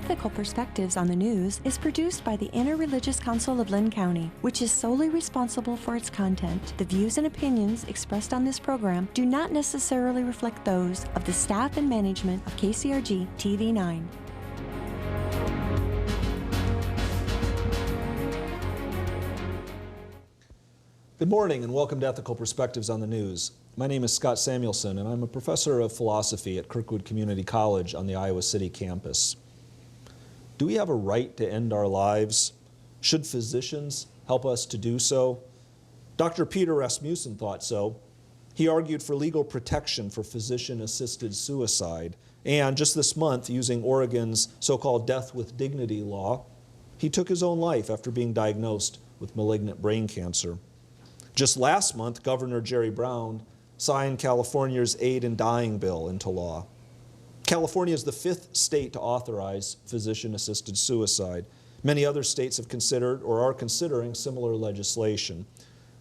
Ethical Perspectives on the News is produced by the Interreligious Council of Lynn County, which is solely responsible for its content. The views and opinions expressed on this program do not necessarily reflect those of the staff and management of KCRG TV9. Good morning and welcome to Ethical Perspectives on the News. My name is Scott Samuelson and I'm a professor of philosophy at Kirkwood Community College on the Iowa City campus. Do we have a right to end our lives? Should physicians help us to do so? Dr. Peter Rasmussen thought so. He argued for legal protection for physician-assisted suicide, and just this month, using Oregon's so-called death with dignity law, he took his own life after being diagnosed with malignant brain cancer. Just last month, Governor Jerry Brown signed California's Aid in Dying bill into law. California is the 5th state to authorize physician-assisted suicide. Many other states have considered or are considering similar legislation.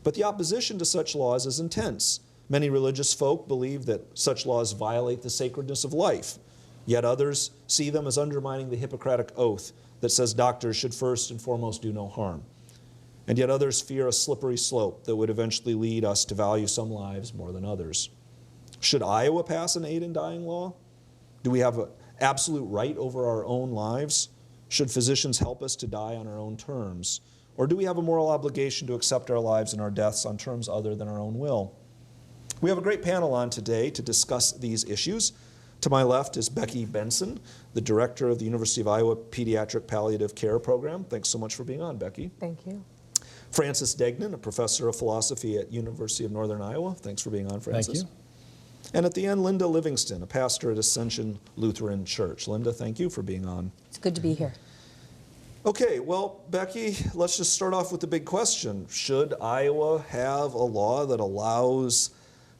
But the opposition to such laws is intense. Many religious folk believe that such laws violate the sacredness of life, yet others see them as undermining the Hippocratic oath that says doctors should first and foremost do no harm. And yet others fear a slippery slope that would eventually lead us to value some lives more than others. Should Iowa pass an aid in dying law? Do we have an absolute right over our own lives? Should physicians help us to die on our own terms? Or do we have a moral obligation to accept our lives and our deaths on terms other than our own will? We have a great panel on today to discuss these issues. To my left is Becky Benson, the director of the University of Iowa Pediatric Palliative Care Program. Thanks so much for being on, Becky. Thank you. Francis Degnin, a professor of philosophy at University of Northern Iowa. Thanks for being on, Francis. Thank you. And at the end, Linda Livingston, a pastor at Ascension Lutheran Church. Linda, thank you for being on. It's good to be here. Okay, well, Becky, let's just start off with the big question. Should Iowa have a law that allows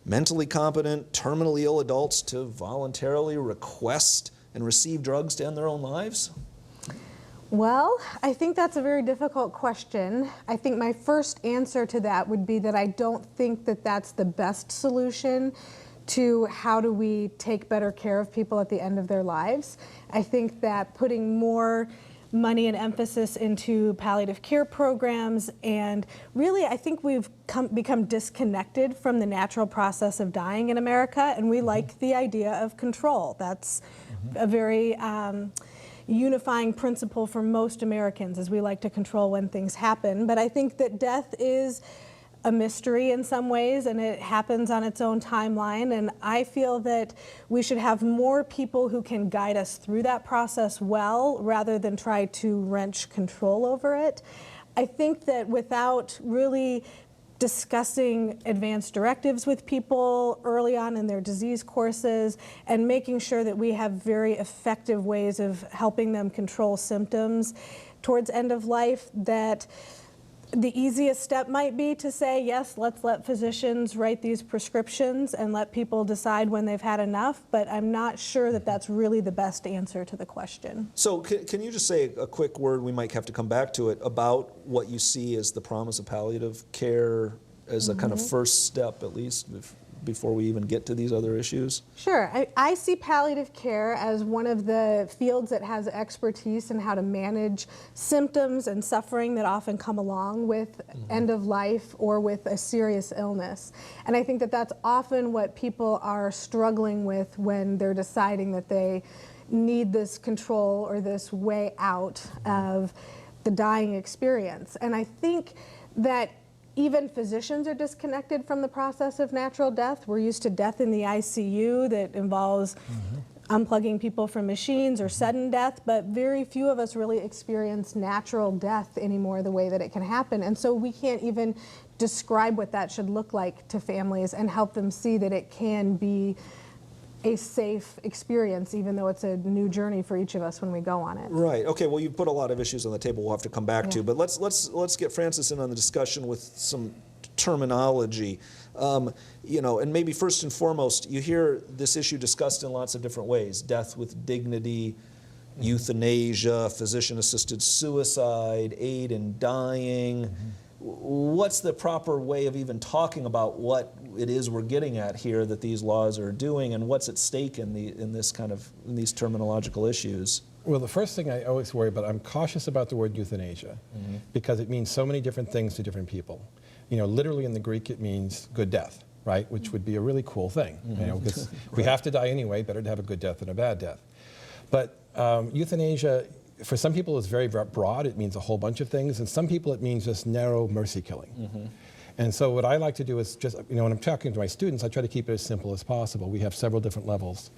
mentally competent, terminally ill adults to voluntarily request and receive drugs to end their own lives? Well, I think that's a very difficult question. I think my first answer to that would be that I don't think that that's the best solution to how do we take better care of people at the end of their lives. I think that putting more money and emphasis into palliative care programs, and really I think we've become disconnected from the natural process of dying in America, and we like the idea of control. That's a very unifying principle for most Americans, is we like to control when things happen. But I think that death is a mystery in some ways, and it happens on its own timeline, and I feel that we should have more people who can guide us through that process well, rather than try to wrench control over it. I think that without really discussing advanced directives with people early on in their disease courses and making sure that we have very effective ways of helping them control symptoms towards end of life, that the easiest step might be to say, yes, let's let physicians write these prescriptions and let people decide when they've had enough, but I'm not sure that that's really the best answer to the question. So can you just say a quick word, we might have to come back to it, about what you see as the promise of palliative care as a kind of first step, at least, before we even get to these other issues? Sure. I see palliative care as one of the fields that has expertise in how to manage symptoms and suffering that often come along with end of life or with a serious illness. And I think that that's often what people are struggling with when they're deciding that they need this control or this way out of the dying experience. And I think that even physicians are disconnected from the process of natural death. We're used to death in the ICU that involves unplugging people from machines or sudden death, but very few of us really experience natural death anymore the way that it can happen. And so we can't even describe what that should look like to families and help them see that it can be a safe experience, even though it's a new journey for each of us when we go on it. Right. Okay. Well, you've put a lot of issues on the table we'll have to come back to, but let's get Francis in on the discussion with some terminology. You know, and maybe first and foremost, you hear this issue discussed in lots of different ways: death with dignity, euthanasia, physician-assisted suicide, aid in dying. What's the proper way of even talking about what it is we're getting at here that these laws are doing, and what's at stake in these terminological issues? Well, the first thing I always worry about, I'm cautious about the word euthanasia because it means so many different things to different people. You know, literally in the Greek it means good death, right? Which would be a really cool thing, you know, because we have to die anyway, better to have a good death than a bad death. But euthanasia, for some people, is very broad. It means a whole bunch of things, and some people it means just narrow mercy killing. And so what I like to do is just, you know, when I'm talking to my students, I try to keep it as simple as possible. We have several different levels.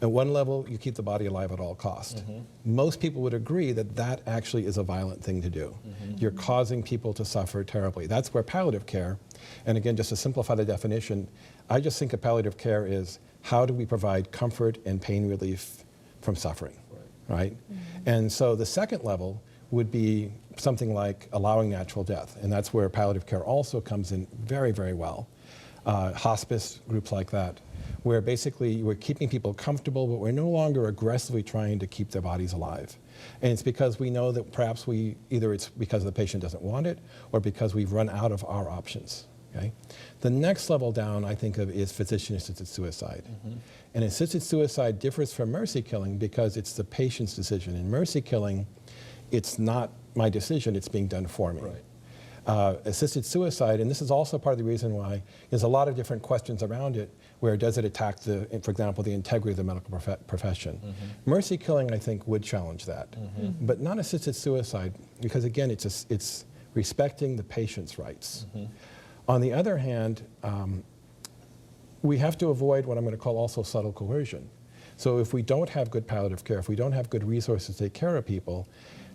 At one level, you keep the body alive at all cost. Most people would agree that that actually is a violent thing to do. You're causing people to suffer terribly. That's where palliative care, and again, just to simplify the definition, I just think of palliative care is how do we provide comfort and pain relief from suffering, right? And so the second level would be something like allowing natural death, and that's where palliative care also comes in very, very well. Hospice, groups like that, where basically we're keeping people comfortable, but we're no longer aggressively trying to keep their bodies alive. And it's because we know that perhaps either it's because the patient doesn't want it, or because we've run out of our options. Okay? The next level down I think of is physician-assisted suicide. And assisted suicide differs from mercy killing because it's the patient's decision. In mercy killing, it's not my decision, it's being done for me. Assisted suicide, and this is also part of the reason why there's a lot of different questions around it, where does it attack, for example, the integrity of the medical profession. Mercy killing, I think, would challenge that, but not assisted suicide, because again, it's respecting the patient's rights. On the other hand, we have to avoid what I'm going to call also subtle coercion. So if we don't have good palliative care, if we don't have good resources to take care of people,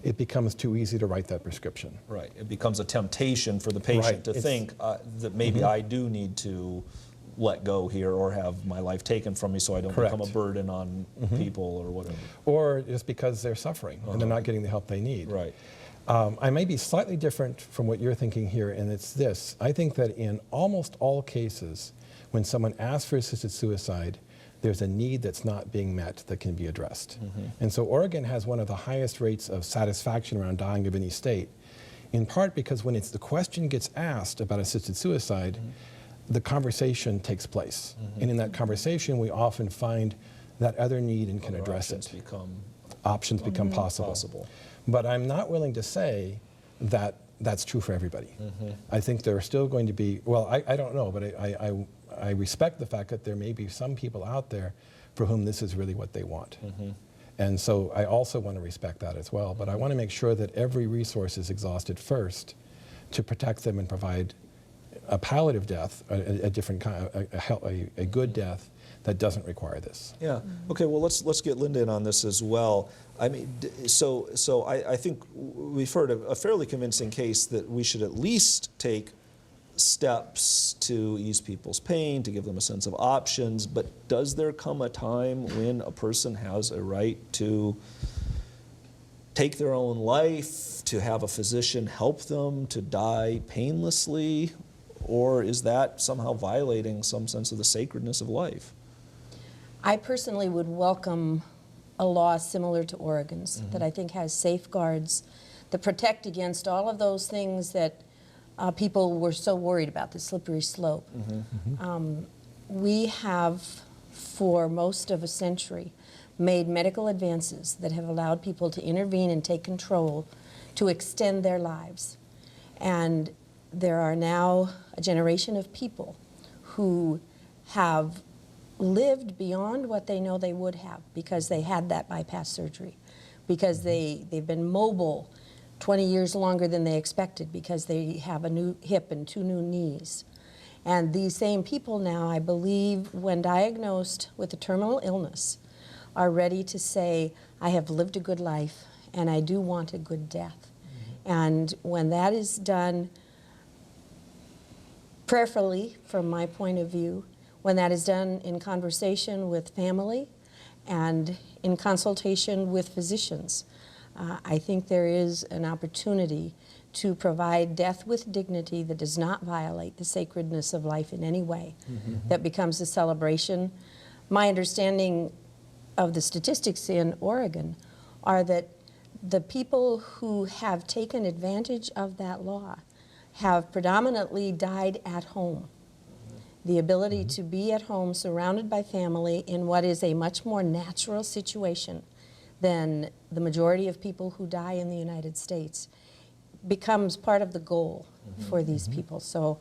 it becomes too easy to write that prescription. Right. It becomes a temptation for the patient to think that maybe I do need to let go here or have my life taken from me so I don't become a burden on people or whatever. Or just because they're suffering and they're not getting the help they need. Right. I may be slightly different from what you're thinking here, and it's this. I think that in almost all cases, when someone asks for assisted suicide, there's a need that's not being met that can be addressed. And so Oregon has one of the highest rates of satisfaction around dying of any state, in part because when the question gets asked about assisted suicide, the conversation takes place. And in that conversation, we often find that other need and can address it. Options become possible. But I'm not willing to say that that's true for everybody. I think there are still going to be, well, I don't know, but I respect the fact that there may be some people out there for whom this is really what they want. And so I also want to respect that as well, but I want to make sure that every resource is exhausted first to protect them and provide a palliative death, a different kind, a good death that doesn't require this. Yeah. Okay. Well, let's get Linda in on this as well. I mean, so I think we've heard a fairly convincing case that we should at least take steps to ease people's pain, to give them a sense of options. But does there come a time when a person has a right to take their own life, to have a physician help them to die painlessly? Or is that somehow violating some sense of the sacredness of life? I personally would welcome a law similar to Oregon's that I think has safeguards that protect against all of those things that people were so worried about, the slippery slope. We have, for most of a century, made medical advances that have allowed people to intervene and take control to extend their lives. And there are now a generation of people who have lived beyond what they know they would have because they had that bypass surgery, because they've been mobile 20 years longer than they expected because they have a new hip and 2 new knees. And these same people now, I believe, when diagnosed with a terminal illness, are ready to say, I have lived a good life and I do want a good death. And when that is done prayerfully, from my point of view, when that is done in conversation with family and in consultation with physicians, I think there is an opportunity to provide death with dignity that does not violate the sacredness of life in any way, that becomes a celebration. My understanding of the statistics in Oregon are that the people who have taken advantage of that law have predominantly died at home. The ability to be at home surrounded by family in what is a much more natural situation than the majority of people who die in the United States becomes part of the goal for these people. So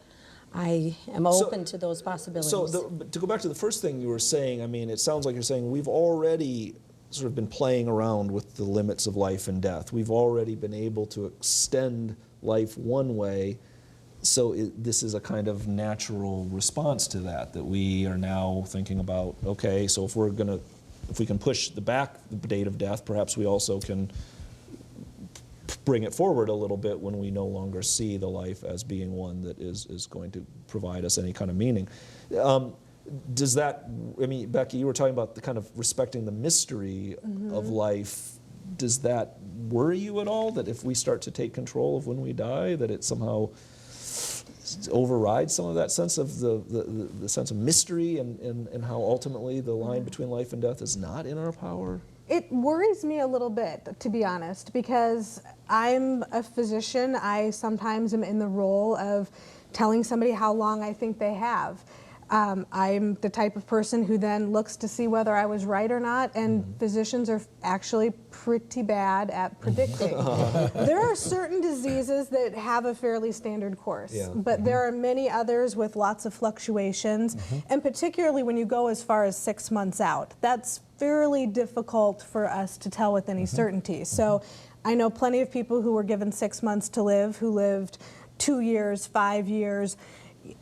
I am open to those possibilities. So to go back to the first thing you were saying, I mean, it sounds like you're saying we've already sort of been playing around with the limits of life and death. We've already been able to extend life one way, so this is a kind of natural response to that we are now thinking about, okay, so if we can push the date of death, perhaps we also can bring it forward a little bit when we no longer see the life as being one that is going to provide us any kind of meaning. Does that, I mean, Becky, you were talking about the kind of respecting the mystery of life. Does that worry you at all, that if we start to take control of when we die, that it somehow overrides some of that sense of the sense of mystery and how ultimately the line between life and death is not in our power? It worries me a little bit, to be honest, because I'm a physician. I sometimes am in the role of telling somebody how long I think they have. I'm the type of person who then looks to see whether I was right or not, and physicians are actually pretty bad at predicting. There are certain diseases that have a fairly standard course, but there are many others with lots of fluctuations, and particularly when you go as far as 6 months out. That's fairly difficult for us to tell with any certainty. So I know plenty of people who were given 6 months to live, who lived 2 years, 5 years,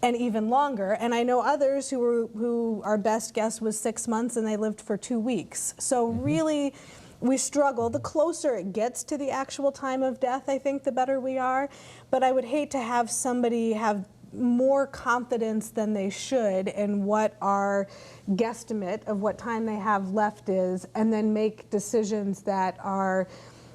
and even longer. And I know others who our best guess was 6 months and they lived for 2 weeks. So really, we struggle. The closer it gets to the actual time of death, I think, the better we are. But I would hate to have somebody have more confidence than they should in what our guesstimate of what time they have left is, and then make decisions that are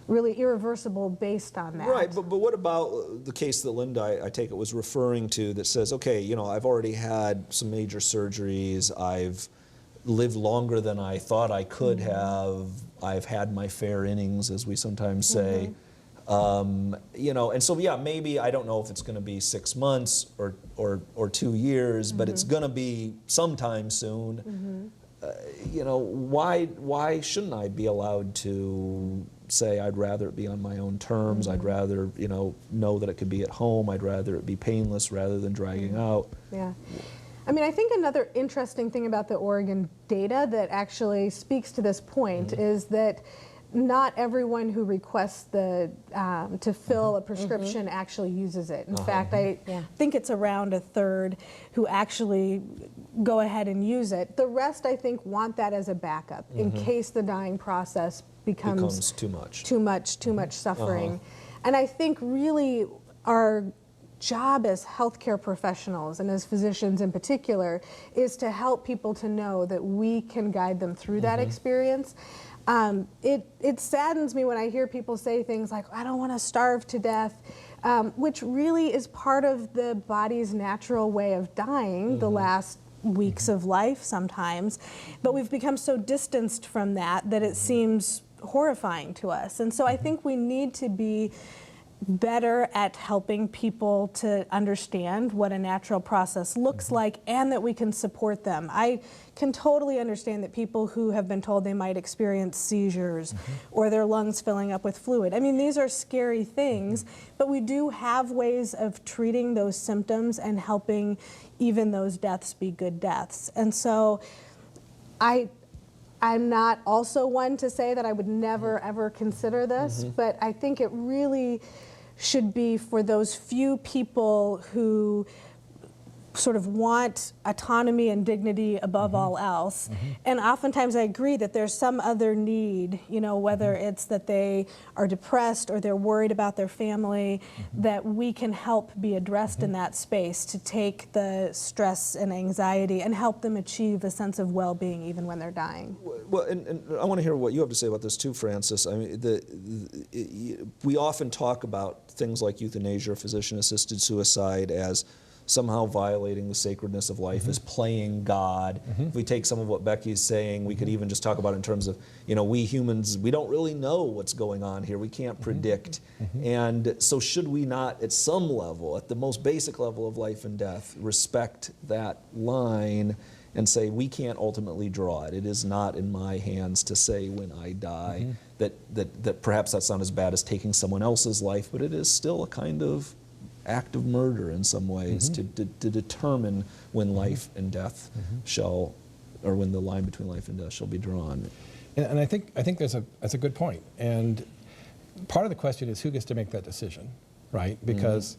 really irreversible based on that. Right, but what about the case that Linda, I take it, was referring to, that says, okay, you know, I've already had some major surgeries, I've lived longer than I thought I could have, I've had my fair innings, as we sometimes say. You know, and so yeah, maybe, I don't know if it's going to be 6 months or 2 years, but it's going to be sometime soon. You know, why shouldn't I be allowed to say I'd rather it be on my own terms, I'd rather, you know that it could be at home, I'd rather it be painless rather than dragging out? Yeah. I mean, I think another interesting thing about the Oregon data that actually speaks to this point is that not everyone who requests to fill a prescription actually uses it. In fact, I think it's around a third who actually go ahead and use it. The rest, I think, want that as a backup in case the dying process becomes too much. Too much suffering. And I think really our job as healthcare professionals and as physicians in particular is to help people to know that we can guide them through that experience. It saddens me when I hear people say things like, I don't want to starve to death, which really is part of the body's natural way of dying the last weeks of life sometimes. But we've become so distanced from that that it seems horrifying to us. And so I think we need to be better at helping people to understand what a natural process looks like and that we can support them. I can totally understand that people who have been told they might experience seizures or their lungs filling up with fluid. I mean, these are scary things, but we do have ways of treating those symptoms and helping even those deaths be good deaths. And so I'm not also one to say that I would never ever consider this, but I think it really should be for those few people who sort of want autonomy and dignity above all else. And oftentimes I agree that there's some other need, you know, whether it's that they are depressed or they're worried about their family, that we can help be addressed in that space to take the stress and anxiety and help them achieve a sense of well-being even when they're dying. Well, and I want to hear what you have to say about this too, Francis. I mean, we often talk about things like euthanasia or physician-assisted suicide as somehow violating the sacredness of life, is playing God. If we take some of what Becky's saying, we could even just talk about it in terms of, we humans, we don't really know what's going on here. We can't predict. And so should we not, at some level, at the most basic level of life and death, respect that line and say, we can't ultimately draw it. It is not in my hands to say when I die that perhaps that's not as bad as taking someone else's life, but it is still a kind of act of murder in some ways to determine when life and death shall, or when the line between life and death shall be drawn. And I think that's a good point. And part of the question is who gets to make that decision, right? Because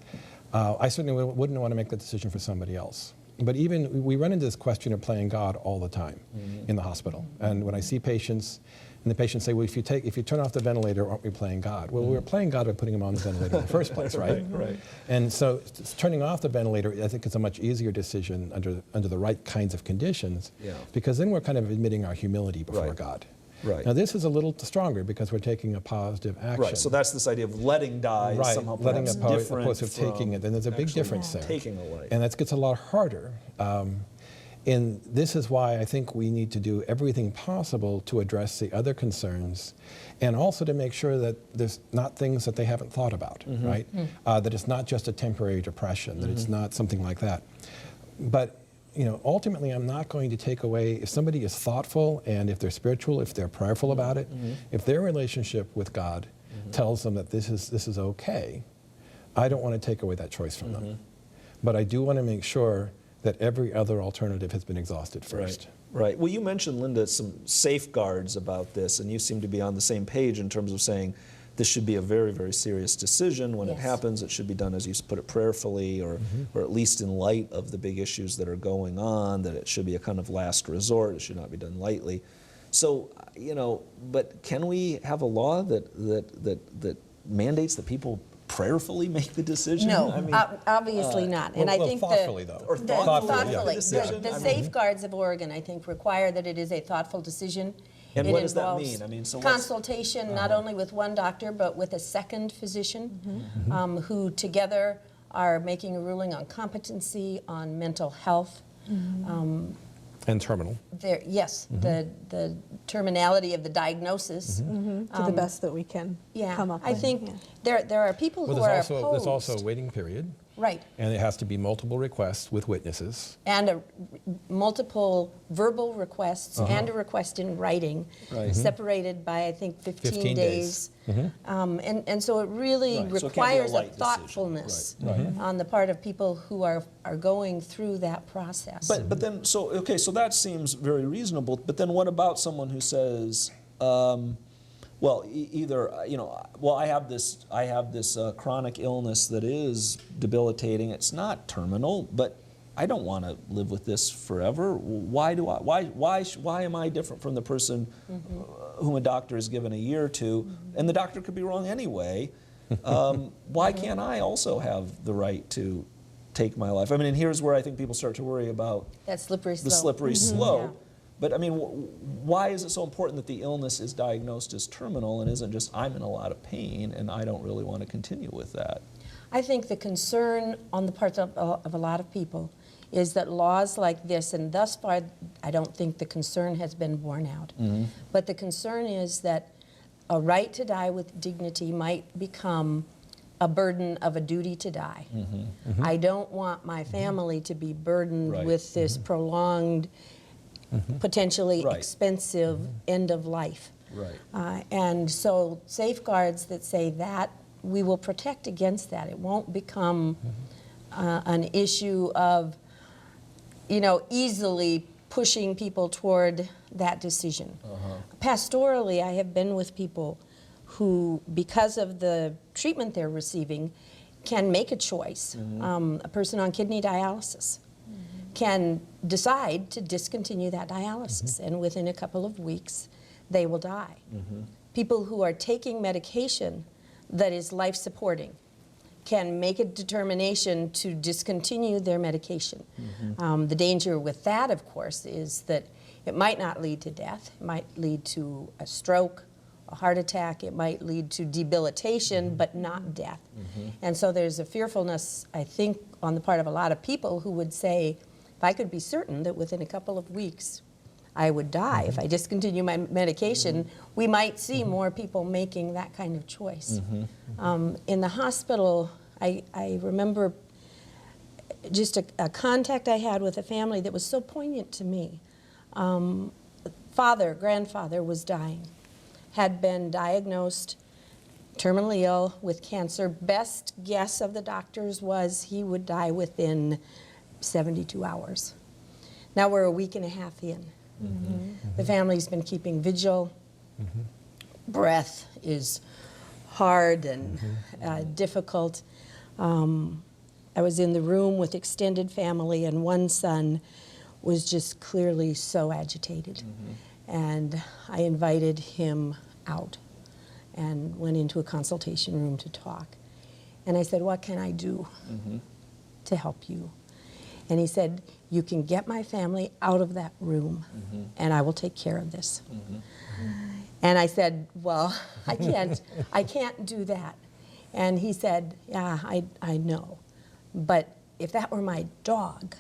I certainly wouldn't want to make that decision for somebody else. But even we run into this question of playing God all the time in the hospital. And when I see patients, and the patients say, well, if you turn off the ventilator, aren't we playing God? Well, we're playing God by putting him on the ventilator in the first place, right? Right. And so turning off the ventilator, I think, is a much easier decision under the right kinds of conditions, because then we're kind of admitting our humility before God. Right. Now this is a little stronger because we're taking a positive action. Right. So that's this idea of letting die is somehow letting perhaps different opposed to taking it. And there's a big difference there. Taking a life. And that gets a lot harder. And this is why I think we need to do everything possible to address the other concerns, and also to make sure that there's not things that they haven't thought about, right? That it's not just a temporary depression, that it's not something like that. But ultimately, I'm not going to take away, if somebody is thoughtful and if they're spiritual, if they're prayerful about it, if their relationship with God tells them that this is okay, I don't want to take away that choice from them. But I do want to make sure that every other alternative has been exhausted first. Right. Well, you mentioned, Linda, some safeguards about this, and you seem to be on the same page in terms of saying this should be a very, very serious decision. When it happens, it should be done, as you put it, prayerfully, or at least in light of the big issues that are going on, that it should be a kind of last resort. It should not be done lightly. So, but can we have a law that mandates that people prayerfully make the decision? No, I mean, obviously not. And I think thoughtfully, though. Or thoughtfully. The safeguards of Oregon, I think, require that it is a thoughtful decision. And it what does that involves mean? I mean, so consultation not only with one doctor, but with a second physician who together are making a ruling on competency, on mental health. And terminal. Yes, the terminality of the diagnosis. To the best that we can come up with. I think there are people who are opposed. There's also a waiting period. Right. And it has to be multiple requests with witnesses. And multiple verbal requests and a request in writing, separated by, I think, 15 days. And so it really requires a thoughtfulness on the part of people who are going through that process. But then, so that seems very reasonable. But then what about someone who says, well, I have this chronic illness that is debilitating. It's not terminal, but I don't want to live with this forever. Why am I different from the person whom a doctor has given a year to? And the doctor could be wrong anyway. Why can't I also have the right to take my life? I mean, and here's where I think people start to worry about that slippery slope. The slippery slope. But I mean, why is it so important that the illness is diagnosed as terminal and isn't just, I'm in a lot of pain and I don't really want to continue with that? I think the concern on the part of a lot of people is that laws like this, and thus far I don't think the concern has been borne out, but the concern is that a right to die with dignity might become a burden of a duty to die. I don't want my family to be burdened with this prolonged, potentially expensive end of life. And so safeguards that say that, we will protect against that. It won't become an issue of, easily pushing people toward that decision. Pastorally, I have been with people who, because of the treatment they're receiving, can make a choice. A person on kidney dialysis can decide to discontinue that dialysis, and within a couple of weeks, they will die. People who are taking medication that is life-supporting can make a determination to discontinue their medication. The danger with that, of course, is that it might not lead to death. It might lead to a stroke, a heart attack. It might lead to debilitation, but not death. And so there's a fearfulness, I think, on the part of a lot of people who would say, if I could be certain that within a couple of weeks I would die if I discontinue my medication, we might see more people making that kind of choice. In the hospital, I remember just a contact I had with a family that was so poignant to me. Grandfather was dying, had been diagnosed terminally ill with cancer. Best guess of the doctors was he would die within 72 hours. Now we're a week and a half in. The family's been keeping vigil. Breath is hard and difficult. I was in the room with extended family, and one son was just clearly so agitated. And I invited him out and went into a consultation room to talk. And I said, what can I do to help you? And he said, you can get my family out of that room and I will take care of this. And I said, well, I can't do that. And he said, yeah, I know. But if that were my dog,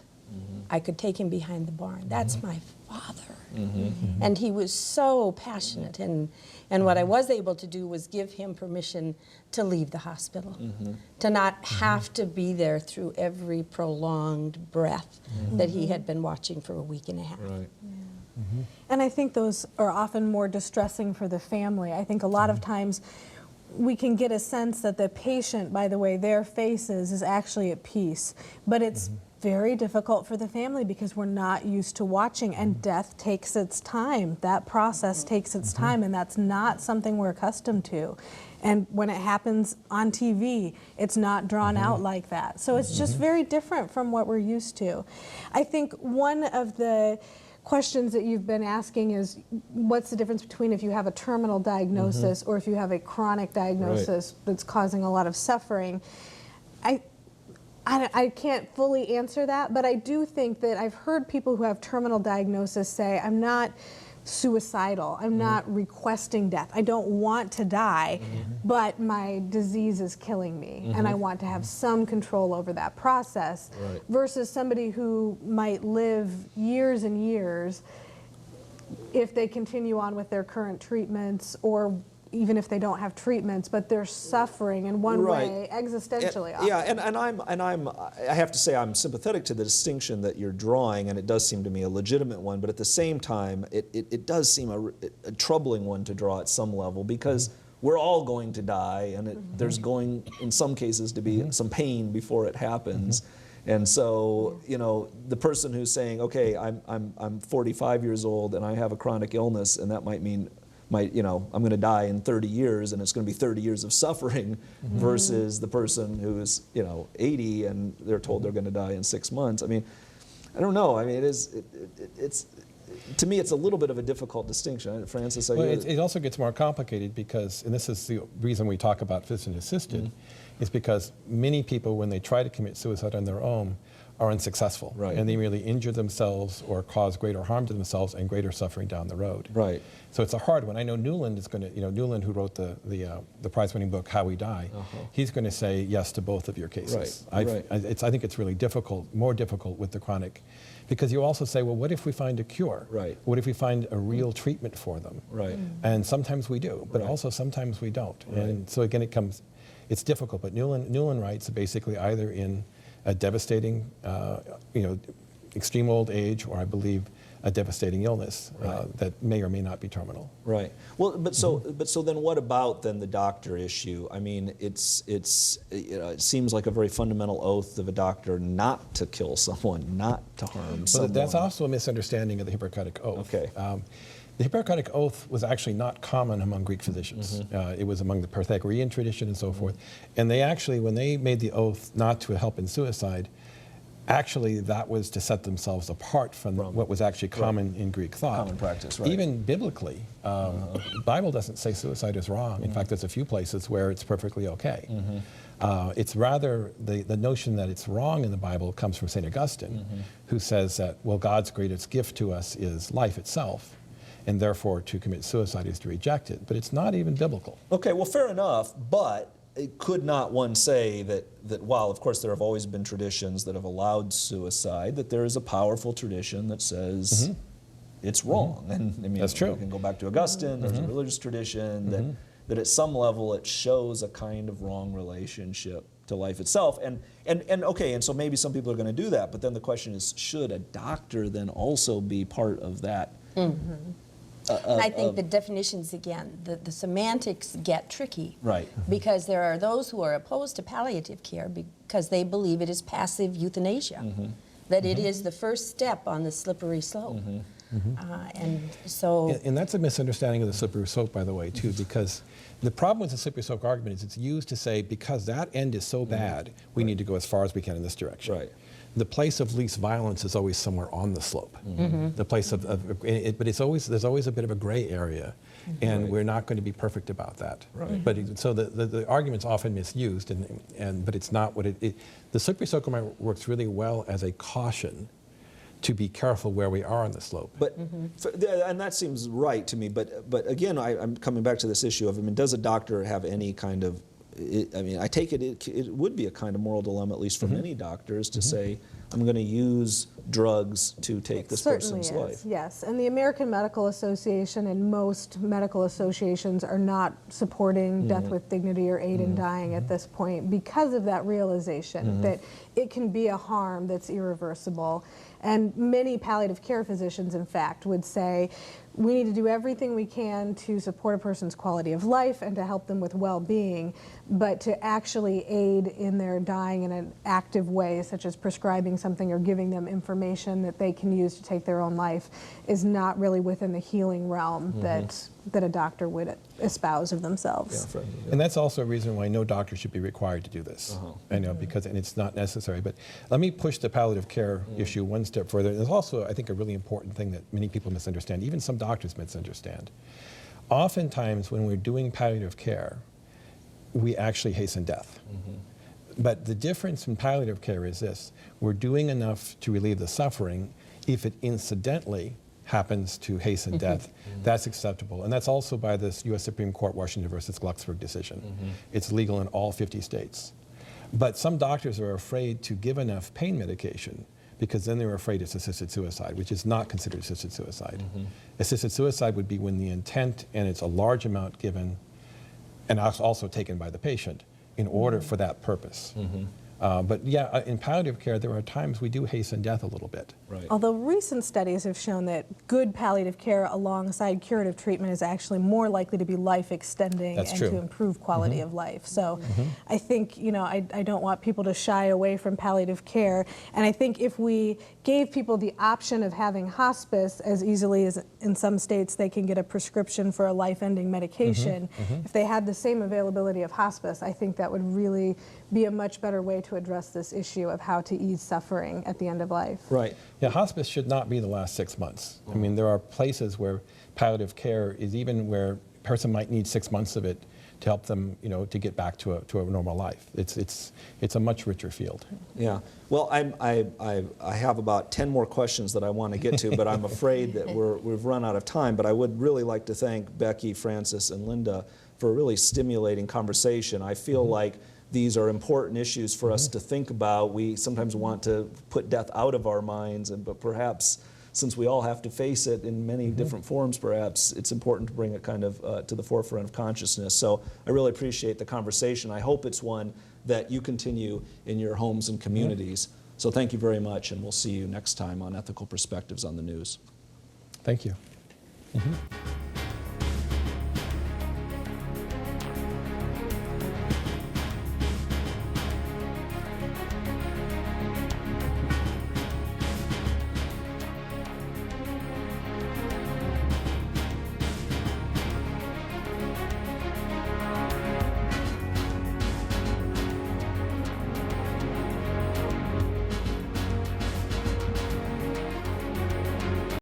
I could take him behind the barn. That's my father. And he was so passionate. And what I was able to do was give him permission to leave the hospital, to not have to be there through every prolonged breath that he had been watching for a week and a half. Right. And I think those are often more distressing for the family. I think a lot of times we can get a sense that the patient, by the way their faces, is actually at peace. But it's very difficult for the family because we're not used to watching, and death takes its time. That process takes its time, and that's not something we're accustomed to. And when it happens on TV, it's not drawn out like that. So it's just very different from what we're used to. I think one of the questions that you've been asking is, what's the difference between if you have a terminal diagnosis or if you have a chronic diagnosis that's causing a lot of suffering? I can't fully answer that, but I do think that I've heard people who have terminal diagnosis say, I'm not suicidal, I'm not requesting death, I don't want to die, but my disease is killing me, and I want to have some control over that process, versus somebody who might live years and years if they continue on with their current treatments, or even if they don't have treatments, but they're suffering in one way, existentially. I have to say I'm sympathetic to the distinction that you're drawing, and it does seem to me a legitimate one, but at the same time, it does seem a troubling one to draw at some level, because we're all going to die, and there's going, in some cases, to be some pain before it happens. And so, you know, the person who's saying, okay, I'm 45 years old and I have a chronic illness, and that might mean I'm going to die in 30 years, and it's going to be 30 years of suffering, versus the person who's 80 and they're told they're going to die in 6 months. I mean, I don't know. I mean, it's to me, it's a little bit of a difficult distinction. Francis, well, it also gets more complicated because, and this is the reason we talk about physician-assisted, is because many people, when they try to commit suicide on their own, are unsuccessful, and they really injure themselves or cause greater harm to themselves and greater suffering down the road. So it's a hard one. I know Newland is going to, Newland, who wrote the prize-winning book How We Die, he's going to say yes to both of your cases. I think it's really difficult, more difficult with the chronic, because you also say, well, what if we find a cure? What if we find a real treatment for them? And sometimes we do, but also sometimes we don't. And so again, it's difficult. But Newland writes basically either in a devastating, extreme old age, or I believe a devastating illness that may or may not be terminal. Well, but so then what about the doctor issue? I mean, it seems like a very fundamental oath of a doctor not to kill someone, not to harm someone. But that's also a misunderstanding of the Hippocratic Oath. The Hippocratic Oath was actually not common among Greek physicians. It was among the Pythagorean tradition and so forth. And they actually, when they made the oath not to help in suicide, actually that was to set themselves apart from what was actually common in Greek thought. Common practice, Even biblically, the Bible doesn't say suicide is wrong. In fact, there's a few places where it's perfectly okay. It's rather the notion that it's wrong in the Bible comes from St. Augustine, who says that, well, God's greatest gift to us is life itself, and therefore to commit suicide is to reject it. But it's not even biblical. Okay, well, fair enough, but could not one say that while, of course, there have always been traditions that have allowed suicide, that there is a powerful tradition that says it's wrong? And I mean, That's true. You can go back to Augustine, there's a religious tradition that at some level it shows a kind of wrong relationship to life itself. And okay, and so maybe some people are going to do that, but then the question is, should a doctor then also be part of that? I think the definitions, again, the semantics get tricky. Right. Because there are those who are opposed to palliative care because they believe it is passive euthanasia, that it is the first step on the slippery slope. And so... And that's a misunderstanding of the slippery slope, by the way, too, because the problem with the slippery slope argument is it's used to say, because that end is so bad, we need to go as far as we can in this direction. Right. The place of least violence is always somewhere on the slope. The place but there's always a bit of a gray area, and we're not going to be perfect about that. Right. But so the argument's often misused, but it's not what the slippery slope argument works really well as a caution to be careful where we are on the slope. But and that seems right to me. But again, I'm coming back to this issue of, I mean, does a doctor have any kind of, I mean, I take it would be a kind of moral dilemma, at least for many doctors, to say, I'm going to use drugs to take this person's life. Yes, and the American Medical Association and most medical associations are not supporting death with dignity or aid in dying at this point because of that realization that it can be a harm that's irreversible. And many palliative care physicians, in fact, would say, we need to do everything we can to support a person's quality of life and to help them with well-being, but to actually aid in their dying in an active way, such as prescribing something or giving them information that they can use to take their own life, is not really within the healing realm that a doctor would espouse of themselves. Yeah, and that's also a reason why no doctor should be required to do this. I know, and it's not necessary. But let me push the palliative care issue one step further. There's also, I think, a really important thing that many people misunderstand, even some doctors misunderstand. Oftentimes, when we're doing palliative care, we actually hasten death. But the difference in palliative care is this: we're doing enough to relieve the suffering. If it incidentally happens to hasten death, that's acceptable. And that's also by this U.S. Supreme Court Washington versus Glucksberg decision. It's legal in all 50 states. But some doctors are afraid to give enough pain medication because then they're afraid it's assisted suicide, which is not considered assisted suicide. Assisted suicide would be when the intent, and it's a large amount given, and also taken by the patient in order for that purpose. But yeah, in palliative care, there are times we do hasten death a little bit. Right. Although recent studies have shown that good palliative care alongside curative treatment is actually more likely to be life extending and to improve quality of life. So I think, you know, I don't want people to shy away from palliative care. And I think if we gave people the option of having hospice as easily as in some states they can get a prescription for a life-ending medication, if they had the same availability of hospice, I think that would really be a much better way to address this issue of how to ease suffering at the end of life. Right. Yeah, hospice should not be the last 6 months. I mean, there are places where palliative care is even where a person might need 6 months of it to help them, you know, to get back to a normal life. It's a much richer field. Yeah. Well, I have about 10 more questions that I want to get to, but I'm afraid that we've run out of time. But I would really like to thank Becky, Francis, and Linda for a really stimulating conversation. I feel like these are important issues for us to think about. We sometimes want to put death out of our minds, but perhaps since we all have to face it in many different forms, perhaps it's important to bring it kind of to the forefront of consciousness. So I really appreciate the conversation. I hope it's one that you continue in your homes and communities. So thank you very much, and we'll see you next time on Ethical Perspectives on the News. Thank you.